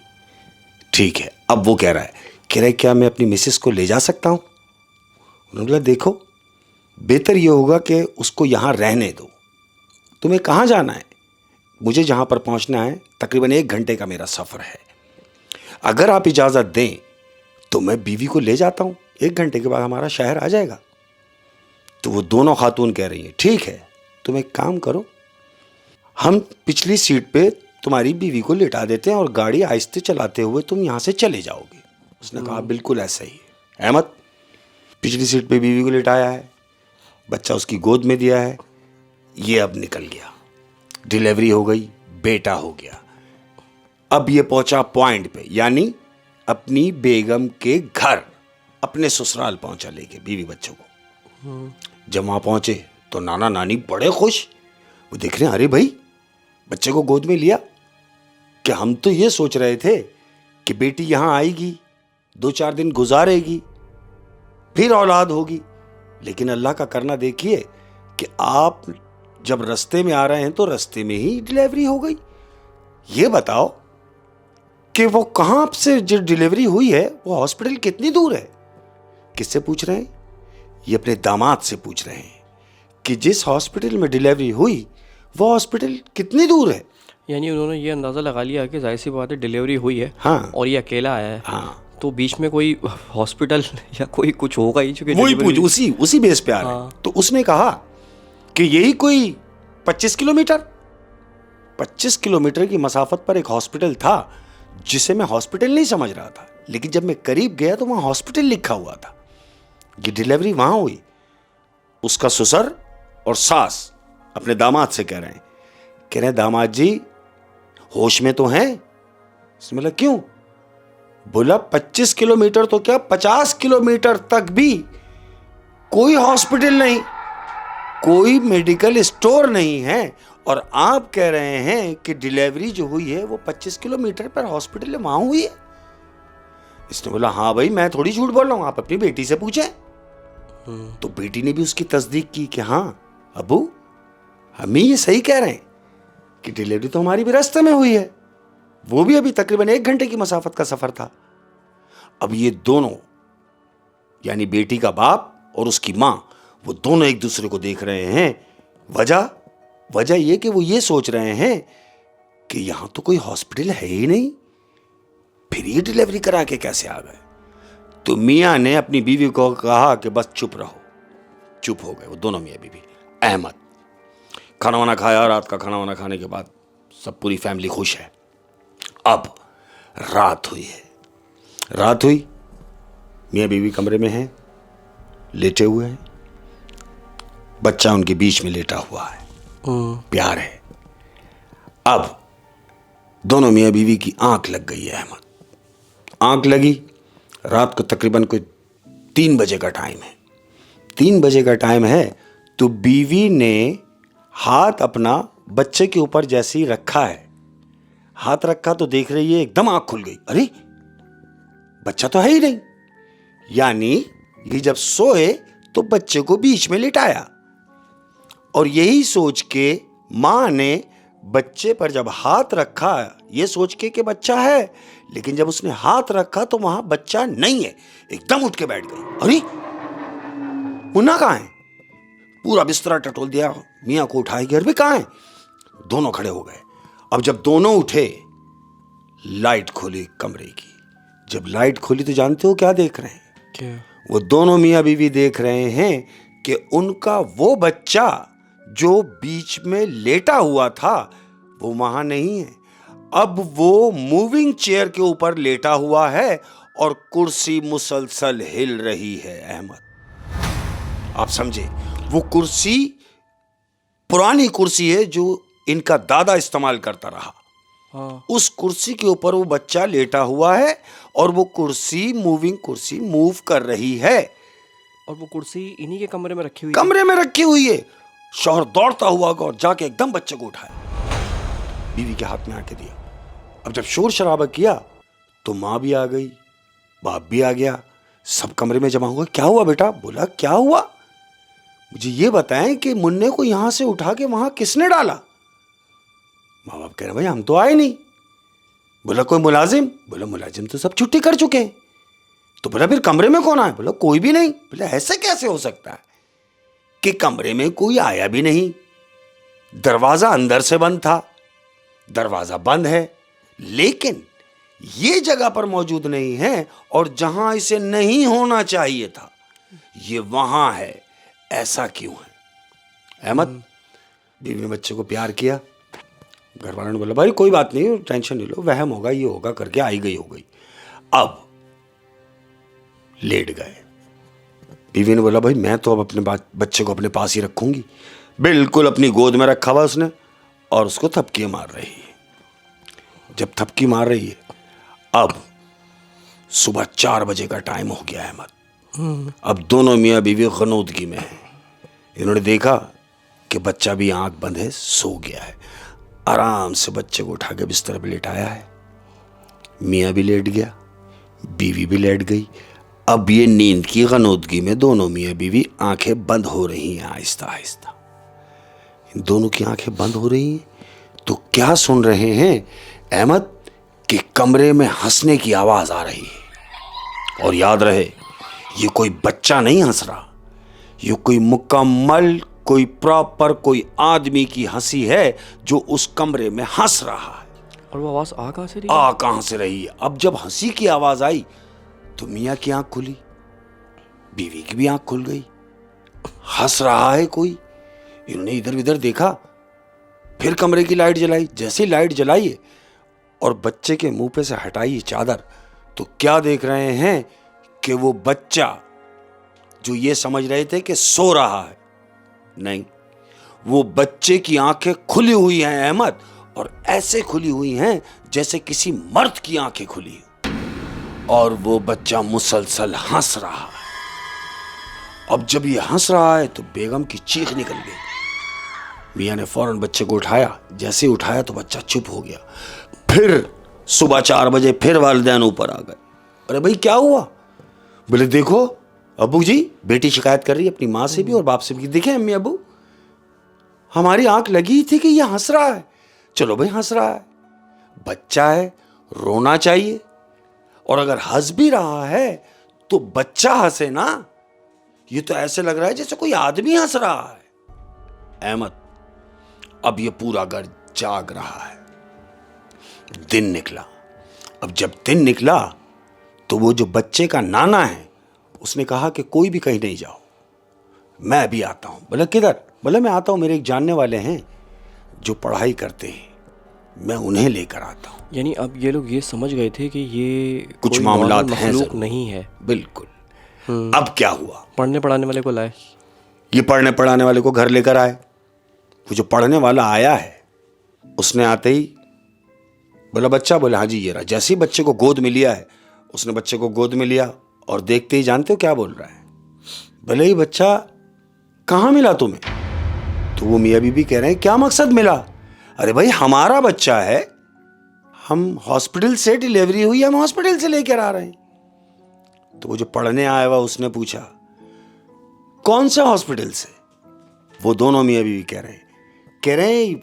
ठीक है, अब वो कह रहा है क्या मैं अपनी मिसेस को ले जा सकता हूँ? उन्होंने बोला देखो बेहतर ये होगा कि उसको यहाँ रहने दो, तुम्हें कहाँ जाना है? मुझे जहाँ पर पहुँचना है तकरीबन 1 घंटे का मेरा सफ़र है, अगर आप इजाज़त दें तो मैं बीवी को ले जाता हूँ, 1 घंटे के बाद हमारा शहर आ जाएगा। तो वो दोनों खातून कह रही हैं ठीक है, तुम एक काम करो, हम पिछली सीट पे तुम्हारी बीवी को लिटा देते हैं और गाड़ी आहिस्ते चलाते हुए तुम यहाँ से चले जाओगे। उसने कहा बिल्कुल ऐसा ही है। अहमद पिछली सीट पे बीवी को लिटाया है, बच्चा उसकी गोद में दिया है, ये अब निकल गया, डिलीवरी हो गई, बेटा हो गया। अब ये पहुंचा पॉइंट पे, यानी अपनी बेगम के घर, अपने ससुराल पहुंचा लेके बीवी बच्चों को। जब वहां पहुंचे तो नाना नानी बड़े खुश, वो देख रहे हैं अरे भाई बच्चे को गोद में लिया, कि हम तो ये सोच रहे थे कि बेटी यहां आएगी, 2-4 दिन गुजारेगी, फिर औलाद होगी, लेकिन अल्लाह का करना देखिए कि आप जब रास्ते में आ रहे हैं तो रास्ते में ही डिलीवरी हो गई। ये बताओ कि वो कहां से जो डिलीवरी हुई है वो हॉस्पिटल कितनी दूर है? किससे पूछ रहे हैं? ये अपने दामाद से पूछ रहे हैं कि जिस हॉस्पिटल में डिलीवरी हुई वो हॉस्पिटल कितनी दूर है। यानी उन्होंने ये अंदाज़ा लगा लिया कि जाहिर सी बात है डिलीवरी हुई है, हाँ, और ये अकेला आया है, हाँ, तो बीच में कोई हॉस्पिटल या कोई कुछ होगा ही, चूंकि वही पूछ उसी बेस पे आ रहे हैं। तो उसने कहा कि यही कोई 25 किलोमीटर की मसाफत पर एक हॉस्पिटल था जिसे मैं हॉस्पिटल नहीं समझ रहा था, लेकिन जब मैं करीब गया तो वहां हॉस्पिटल लिखा हुआ था। ये डिलीवरी वहां हुई। उसका ससुर और सास अपने दामाद से कह रहे हैं दामाद जी होश में तो हैं? इसने बोला क्यों? बोला 25 किलोमीटर तो क्या 50 किलोमीटर तक भी कोई हॉस्पिटल नहीं, कोई मेडिकल स्टोर नहीं है, और आप कह रहे हैं कि डिलीवरी जो हुई है वो 25 किलोमीटर पर हॉस्पिटल वहां हुई है। इसने बोला हाँ भाई मैं थोड़ी झूठ बोल रहा हूं, आप अपनी बेटी से पूछें। तो बेटी ने भी उसकी तस्दीक की कि हाँ अबू हम ही ये सही कह रहे हैं कि डिलीवरी तो हमारी भी रास्ते में हुई है, वो भी अभी तकरीबन 1 घंटे की मसाफत का सफर था। अब ये दोनों यानी बेटी का बाप और उसकी मां, वो दोनों एक दूसरे को देख रहे हैं। वजह ये कि वो ये सोच रहे हैं कि यहां तो कोई हॉस्पिटल है ही नहीं, फिर ये डिलीवरी करा के कैसे आ गए। तो मियां ने अपनी बीवी को कहा कि बस चुप रहो। चुप हो गए वो दोनों मियां बीवी। अहमद खाना वाना खाया, रात का खाना वाना खाने के बाद सब पूरी फैमिली खुश है। अब रात हुई है, रात हुई, मियां बीवी कमरे में हैं, लेटे हुए हैं, बच्चा उनके बीच में लेटा हुआ है, प्यार है। अब दोनों मियां बीवी की आंख लग गई है। अहमद आंख लगी, रात को तकरीबन कोई 3 बजे का टाइम है। 3 बजे का टाइम है तो बीवी ने हाथ अपना बच्चे के ऊपर जैसे ही रखा है, हाथ रखा तो देख रही है एकदम आंख खुल गई, अरे बच्चा तो है ही नहीं। यानी ये जब सोए तो बच्चे को बीच में लिटाया, और यही सोच के मां ने बच्चे पर जब हाथ रखा, ये सोच के कि बच्चा है, लेकिन जब उसने हाथ रखा तो वहां बच्चा नहीं है, एकदम उठ के बैठ गई, अरे मुन्ना कहां है? पूरा बिस्तरा टटोल दिया, मियां को उठाए घर में कहां है? दोनों खड़े हो गए। अब जब दोनों उठे, लाइट खोली कमरे की। जब लाइट खोली तो जानते हो क्या देख रहे हैं? क्या? वो दोनों मियां बीवी देख रहे हैं कि उनका वो बच्चा जो बीच में लेटा हुआ था वो वहां नहीं है, अब वो मूविंग चेयर के ऊपर लेटा हुआ है और कुर्सी मुसलसल हिल रही है। अहमद आप समझे, वो कुर्सी पुरानी कुर्सी है जो इनका दादा इस्तेमाल करता रहा। हाँ। उस कुर्सी के ऊपर वो बच्चा लेटा हुआ है और वो कुर्सी मूविंग कुर्सी मूव कर रही है, और वो कुर्सी इन्हीं के कमरे में रखी हुई कमरे में रखी हुई है। शौहर दौड़ता हुआ और जाके एकदम बच्चे को उठाया, बीवी के हाथ में आके दिया। अब जब शोर शराबा किया तो माँ भी आ गई, बाप भी आ गया, सब कमरे में जमा हुआ। क्या हुआ बेटा? बोला क्या हुआ? मुझे ये बताएं कि मुन्ने को यहां से उठा के वहां किसने डाला? माँ बाप कह रहे भाई हम तो आए नहीं। बोला कोई मुलाजिम? बोला मुलाजिम तो सब छुट्टी कर चुके हैं। तो बोला फिर कमरे में कौन आया? बोला कोई भी नहीं। बोला ऐसे कैसे हो सकता है कि कमरे में कोई आया भी नहीं? दरवाजा अंदर से बंद था, दरवाजा बंद है, लेकिन ये जगह पर मौजूद नहीं है और जहां इसे नहीं होना चाहिए था ये वहां है। ऐसा क्यों है? अहमद, बीवी ने बच्चे को प्यार किया। घर वालों ने बोला भाई कोई बात नहीं, टेंशन नहीं लो, वहम होगा, ये होगा करके आई गई हो गई। अब लेट गए। बीवी ने बोला भाई मैं तो अब अपने बच्चे को अपने पास ही रखूंगी। बिल्कुल अपनी गोद में रखा हुआ उसने और उसको थपकी मार रही है। जब थपकी मार रही है, अब सुबह 4 बजे का टाइम हो गया अहमद। अब दोनों मियाँ बीवी गनौदगी में हैं। इन्होंने देखा कि बच्चा भी आंख बंद है, सो गया है। आराम से बच्चे को उठा के बिस्तर पे लेटाया है। मियाँ भी लेट गया, बीवी भी लेट गई। अब ये नींद की गनौदगी में दोनों मियाँ बीवी आंखें बंद हो रही हैं आहिस्ता आहिस्ता। इन दोनों की आंखें बंद हो रही हैं तो क्या सुन रहे हैं अहमद कि कमरे में हंसने की आवाज आ रही है। और याद रहे ये कोई बच्चा नहीं हंस रहा, ये कोई मुकम्मल, कोई प्रॉपर, कोई आदमी की हंसी है जो उस कमरे में हंस रहा है। और वो आवाज आ कहां से रही? आ कहां से रही है? अब जब हंसी की आवाज आई तो मियाँ की आंख खुली, बीवी की भी आंख खुल गई। हंस रहा है कोई। इन्होंने इधर उधर देखा, फिर कमरे की लाइट जलाई। जैसे लाइट जलाई है और बच्चे के मुंह पे से हटाई चादर, तो क्या देख रहे हैं कि वो बच्चा जो ये समझ रहे थे कि सो रहा है, नहीं, वो बच्चे की आंखें खुली हुई हैं अहमद, और ऐसे खुली हुई हैं जैसे किसी मर्द की आंखें खुली, और वो बच्चा मुसलसल हंस रहा है। अब जब ये हंस रहा है तो बेगम की चीख निकल गई। मियाँ ने फौरन बच्चे को उठाया। जैसे ही उठाया तो बच्चा चुप हो गया। फिर सुबह 4 बजे फिर वालिदैन ऊपर आ गए। अरे भाई क्या हुआ? बोले देखो अबू जी, बेटी शिकायत कर रही है अपनी माँ से भी और बाप से भी। देखें अम्मी अबू, हमारी आंख लगी थी कि ये हंस रहा है। चलो भाई हंस रहा है, बच्चा है, रोना चाहिए, और अगर हंस भी रहा है तो बच्चा हंसे ना। ये तो ऐसे लग रहा है जैसे कोई आदमी हंस रहा है। अहमद, अब ये पूरा घर जाग रहा है। दिन निकला। अब जब दिन निकला तो वो जो बच्चे का नाना है उसने कहा कि कोई भी कहीं नहीं जाओ, मैं अभी आता हूं। बोला किधर? बोला मैं आता हूं, मेरे एक जानने वाले हैं जो पढ़ाई करते हैं, मैं उन्हें लेकर आता हूं। यानी अब ये लोग ये समझ गए थे कि ये कुछ कोई मामलात नॉर्मल हैं मखलूक जरूर। नहीं है। बिल्कुल। अब क्या हुआ? पढ़ने पढ़ाने वाले को लाए। ये पढ़ने पढ़ाने वाले को घर लेकर आए। वो जो पढ़ने वाला आया है उसने आते ही बोला बच्चा? बोले हाँ जी ये रहा। जैसे ही बच्चे को गोद में लिया है, उसने बच्चे को गोद में लिया और देखते ही जानते हो क्या बोल रहा है? बोले ये बच्चा कहाँ मिला तुम्हें? तो वो मियाँ बीबी कह रहे हैं क्या मकसद मिला? अरे भाई हमारा बच्चा है, हम हॉस्पिटल से डिलीवरी हुई, हम हॉस्पिटल से लेकर आ रहे हैं। तो वो जो पढ़ने आया हुआ उसने पूछा कौन से हॉस्पिटल से? वो दोनों मियाँ बीवी कह रहे हैं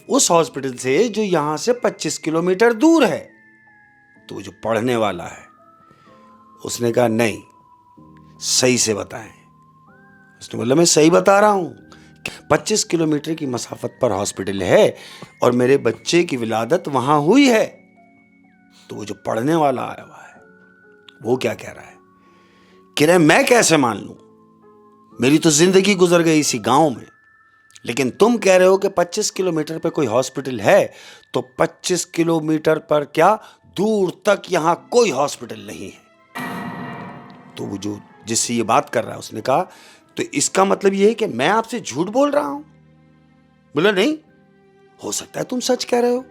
उस हॉस्पिटल से जो यहां से 25 किलोमीटर दूर है। तो वो जो पढ़ने वाला है उसने कहा नहीं, सही से बताएं। उसने बोला मैं सही बता रहा हूं, 25 किलोमीटर की मसाफत पर हॉस्पिटल है और मेरे बच्चे की विलादत वहां हुई है। तो वो जो पढ़ने वाला आया हुआ है वो क्या कह रहा है? कह रहे मैं कैसे मान लूं, मेरी तो जिंदगी गुजर गई इसी गांव में, लेकिन तुम कह रहे हो कि 25 किलोमीटर पे कोई हॉस्पिटल है, तो 25 किलोमीटर पर क्या दूर तक यहां कोई हॉस्पिटल नहीं है। तो वो जो जिससे ये बात कर रहा है उसने कहा तो इसका मतलब ये है कि मैं आपसे झूठ बोल रहा हूं? बोला नहीं, हो सकता है तुम सच कह रहे हो।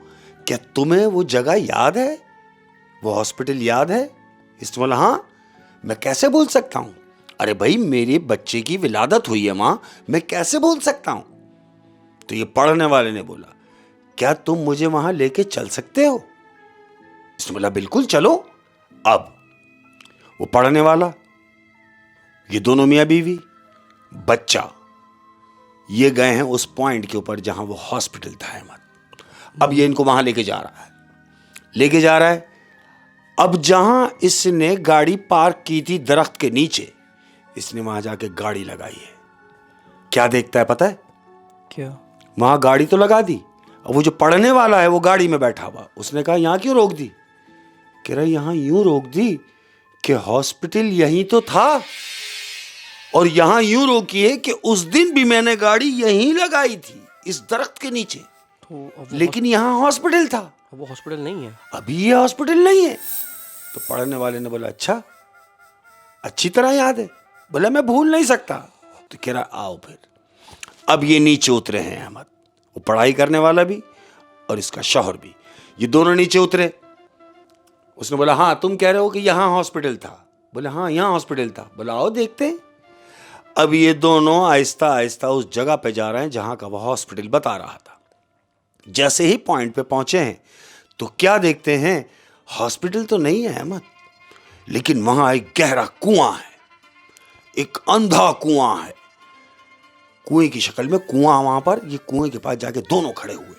क्या तुम्हें वो जगह याद है, वो हॉस्पिटल याद है? इसने बोला हाँ, मैं कैसे बोल सकता हूं? अरे भाई मेरे बच्चे की विलादत हुई है मां, मैं कैसे बोल सकता हूं? तो ये पढ़ने वाले ने बोला क्या तुम मुझे वहां लेके चल सकते हो? इसने बोला बिल्कुल चलो। अब वो पढ़ने वाला, ये दोनों मियाँ बीवी, बच्चा ये गए हैं उस पॉइंट के ऊपर जहां वो हॉस्पिटल था अहमद। अब ये इनको वहां लेके जा रहा है। अब जहां इसने गाड़ी पार्क की थी दरख्त के नीचे, इसने वहां जाके गाड़ी लगाई है। क्या देखता है पता है? क्या? वहां गाड़ी तो लगा दी, अब वो जो पढ़ने वाला है वो गाड़ी में बैठा हुआ, उसने कहा यहां क्यों रोक दी? कह रहा यहां यूं रोक दी कि हॉस्पिटल यहीं तो था, और यहां यूं रोकी है कि उस दिन भी मैंने गाड़ी यहीं लगाई थी इस दरख्त के नीचे, तो लेकिन यहां हॉस्पिटल था, वो हॉस्पिटल नहीं है। अभी ये हॉस्पिटल नहीं है। तो पढ़ने वाले ने बोला अच्छा, अच्छी तरह याद है। बोला मैं भूल नहीं सकता। तो कह रहा आओ फिर। अब ये नीचे उतरे हैं अहमद, वो पढ़ाई करने वाला भी और इसका शौहर भी, ये दोनों नीचे उतरे। उसने बोला हाँ तुम कह रहे हो कि यहां हॉस्पिटल था? बोले हाँ यहां हॉस्पिटल था। बोला आओ देखते हैं। अब ये दोनों आहिस्ता आहिस्ता उस जगह पे जा रहे हैं जहां का वह हॉस्पिटल बता रहा था। जैसे ही पॉइंट पे पहुंचे हैं तो क्या देखते हैं, हॉस्पिटल तो नहीं है अहमद, लेकिन वहां एक गहरा कुआं है, एक अंधा कुआं है, कुएं की शक्ल में कुआं वहां पर। ये कुएं के पास जाके दोनों खड़े हुए।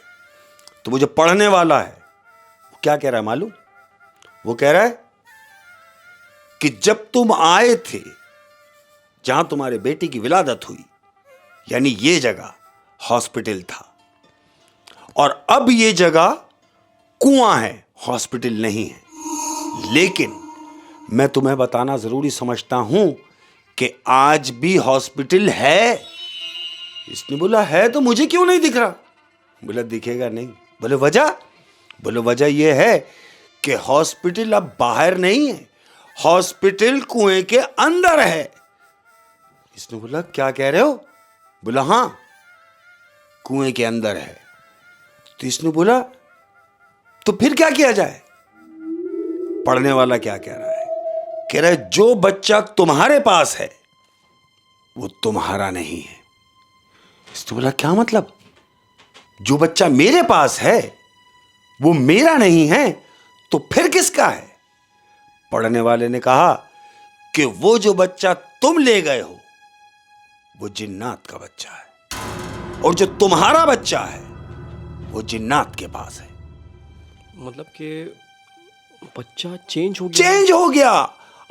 तो वो जो पढ़ने वाला है वो क्या कह रहा है मालूम? वो कह रहा है कि जब तुम आए थे जहां तुम्हारे बेटी की विलादत हुई, यानी ये जगह हॉस्पिटल था, और अब ये जगह कुआं है, हॉस्पिटल नहीं है। लेकिन मैं तुम्हें बताना जरूरी समझता हूं कि आज भी हॉस्पिटल है। इसने बोला है तो मुझे क्यों नहीं दिख रहा? बोला दिखेगा नहीं। बोले वजह? बोले वजह यह है कि हॉस्पिटल अब बाहर नहीं है, हॉस्पिटल कुएं के अंदर है। इसने बोला क्या कह रहे हो? बोला हां कुएं के अंदर है। तो इसने बोला तो फिर क्या किया जाए? पढ़ने वाला क्या कह रहा है? कह रहा है जो बच्चा तुम्हारे पास है वो तुम्हारा नहीं है। इसने बोला क्या मतलब? जो बच्चा मेरे पास है वो मेरा नहीं है तो फिर किसका है? पढ़ने वाले ने कहा कि वो जो बच्चा तुम ले गए हो वो जिन्नात का बच्चा है, और जो तुम्हारा बच्चा है वो जिन्नात के पास है। मतलब कि बच्चा चेंज हो गया। चेंज हो गया।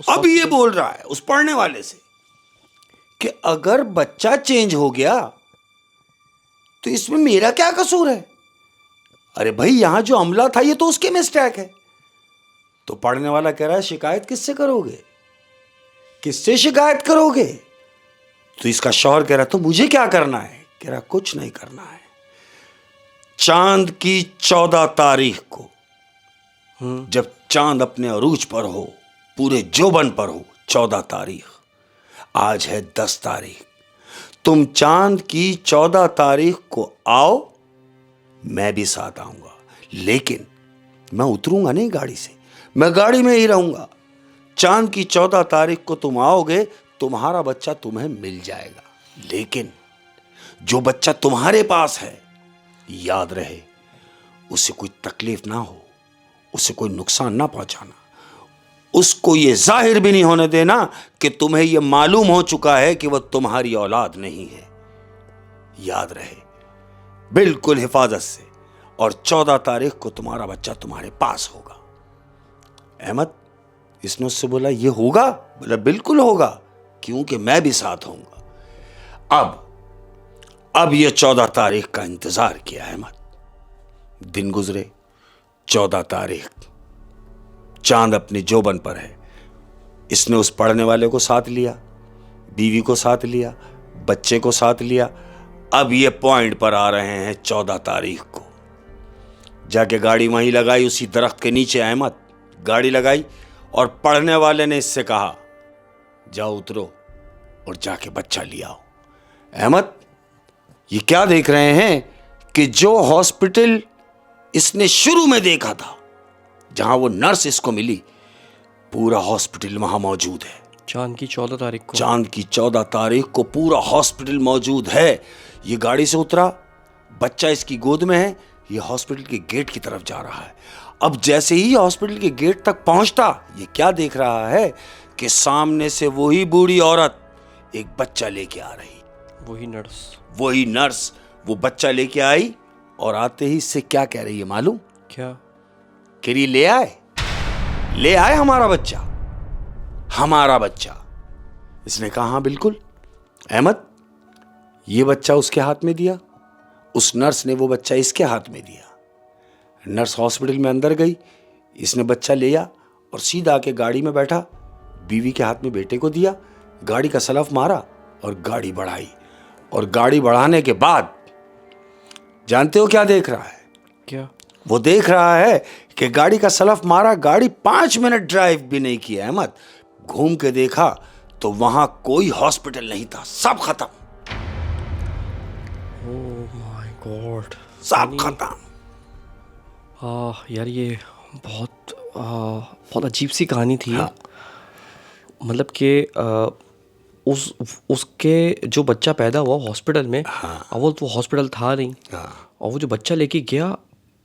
अब ये बोल रहा है उस पढ़ने वाले से कि अगर बच्चा चेंज हो गया तो इसमें मेरा क्या कसूर है? अरे भाई यहां जो अमला था ये तो उसके मिस्टेक है। तो पढ़ने वाला कह रहा है शिकायत किससे करोगे? किससे शिकायत करोगे? तो इसका शौहर कह रहा तो मुझे क्या करना है? कह रहा कुछ नहीं करना है। चांद की 14 तारीख को, जब चांद अपने अरूज पर हो, पूरे जोबन पर हो, 14 तारीख, आज है 10 तारीख, तुम चांद की 14 तारीख को आओ, मैं भी साथ आऊंगा, लेकिन मैं उतरूंगा नहीं गाड़ी से, मैं गाड़ी में ही रहूंगा। चांद की 14 तारीख को तुम आओगे, तुम्हारा बच्चा तुम्हें मिल जाएगा, लेकिन जो बच्चा तुम्हारे पास है याद रहे उसे कोई तकलीफ ना हो, उसे कोई नुकसान ना पहुंचाना, उसको ये जाहिर भी नहीं होने देना कि तुम्हें यह मालूम हो चुका है कि वह तुम्हारी औलाद नहीं है। याद रहे बिल्कुल हिफाजत से, और 14 तारीख को तुम्हारा बच्चा तुम्हारे पास होगा। अहमद, इसने उससे बोला ये होगा? बोला बिल्कुल होगा, क्योंकि मैं भी साथ होऊंगा। अब ये 14 तारीख का इंतजार किया अहमद। दिन गुजरे, 14 तारीख, चांद अपने जोबन पर है। इसने उस पढ़ने वाले को साथ लिया, बीवी को साथ लिया, बच्चे को साथ लिया। अब ये पॉइंट पर आ रहे हैं 14 तारीख को। जाके गाड़ी वहीं लगाई उसी दरख्त के नीचे। अहमद गाड़ी लगाई और पढ़ने वाले ने इससे कहा जाओ उतरो और जाके बच्चा लिया आओ। अहमद ये क्या देख रहे हैं कि जो हॉस्पिटल इसने शुरू में देखा था, जहां वो नर्स इसको मिली, पूरा हॉस्पिटल वहां मौजूद है। चांद की 14 तारीख को, चांद की 14 तारीख को पूरा हॉस्पिटल मौजूद है। ये गाड़ी से उतरा, बच्चा इसकी गोद में है, ये हॉस्पिटल के गेट की तरफ जा रहा है। अब जैसे ही हॉस्पिटल के गेट तक पहुंचता, ये क्या देख रहा है कि सामने से वही बूढ़ी औरत एक बच्चा लेके आ रही। वही नर्स। वही नर्स वो बच्चा लेके आई और आते ही इससे क्या कह रही है मालूम? क्या? कह रही ले आए हमारा बच्चा, हमारा बच्चा। इसने कहा हाँ बिल्कुल अहमद। ये बच्चा उसके हाथ में दिया, उस नर्स ने वो बच्चा इसके हाथ में दिया। नर्स हॉस्पिटल में अंदर गई, इसने बच्चा लिया और सीधा आके गाड़ी में बैठा, बीवी के हाथ में बेटे को दिया, गाड़ी का सलफ मारा और गाड़ी बढ़ाई। और गाड़ी बढ़ाने के बाद जानते हो क्या देख रहा है? क्या? वो देख रहा है कि गाड़ी का सलफ मारा, गाड़ी 5 मिनट ड्राइव भी नहीं की अहमद, घूम के देखा तो वहां कोई हॉस्पिटल नहीं था, सब खत्म, ओह माय गॉड। सब खत्म। यार ये बहुत अजीब सी कहानी थी। हाँ। मतलब कि उसके जो बच्चा पैदा हुआ हॉस्पिटल में, अव्वल तो हॉस्पिटल था नहीं, और वो जो बच्चा लेके गया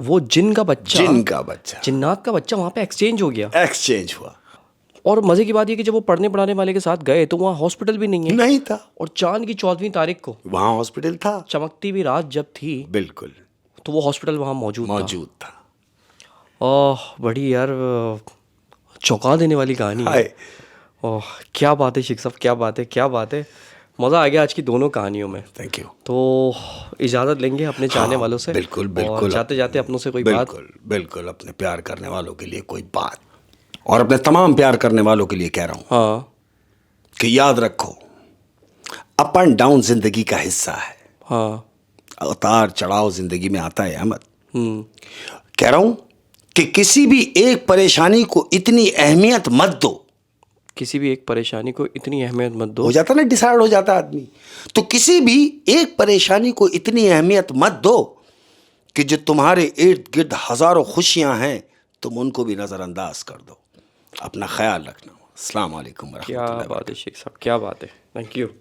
वो जिन का बच्चा, जिन्नात का बच्चा वहाँ पे एक्सचेंज हो गया, एक्सचेंज हुआ। और मजे की बात ये कि जब वो पढ़ने पढ़ाने वाले के साथ गए तो वहाँ हॉस्पिटल भी नहीं है, नहीं था, और चांद की 14वीं तारीख को वहां हॉस्पिटल था, चमकती भी रात जब थी बिल्कुल तो वो हॉस्पिटल वहाँ मौजूद था। बड़ी यार चौंका देने वाली कहानी है। ओह क्या बात है शेख साहब, क्या बात है। मज़ा आ गया आज की दोनों कहानियों में। Thank you. तो इजाज़त लेंगे अपने चाहने वालों से। बिल्कुल और जाते जाते अपनों से कोई बात। बिल्कुल अपने प्यार करने वालों के लिए कोई बात, और अपने तमाम प्यार करने वालों के लिए कह रहा हूँ हाँ कि याद रखो, अप एंड डाउन जिंदगी का हिस्सा है। हाँ। उतार चढ़ाव जिंदगी में आता है अहमद। कह रहा हूं कि किसी भी एक परेशानी को इतनी अहमियत मत दो, किसी भी एक परेशानी को इतनी अहमियत मत दो। हो जाता ना, डिसाइड हो जाता आदमी। तो किसी भी एक परेशानी को इतनी अहमियत मत दो कि जो तुम्हारे इर्द गिर्द हजारों खुशियां हैं तुम उनको भी नजरअंदाज कर दो। अपना ख्याल रखना। अस्सलाम वालेकुम। क्या बात है शेख साहब, क्या बात है। Thank you.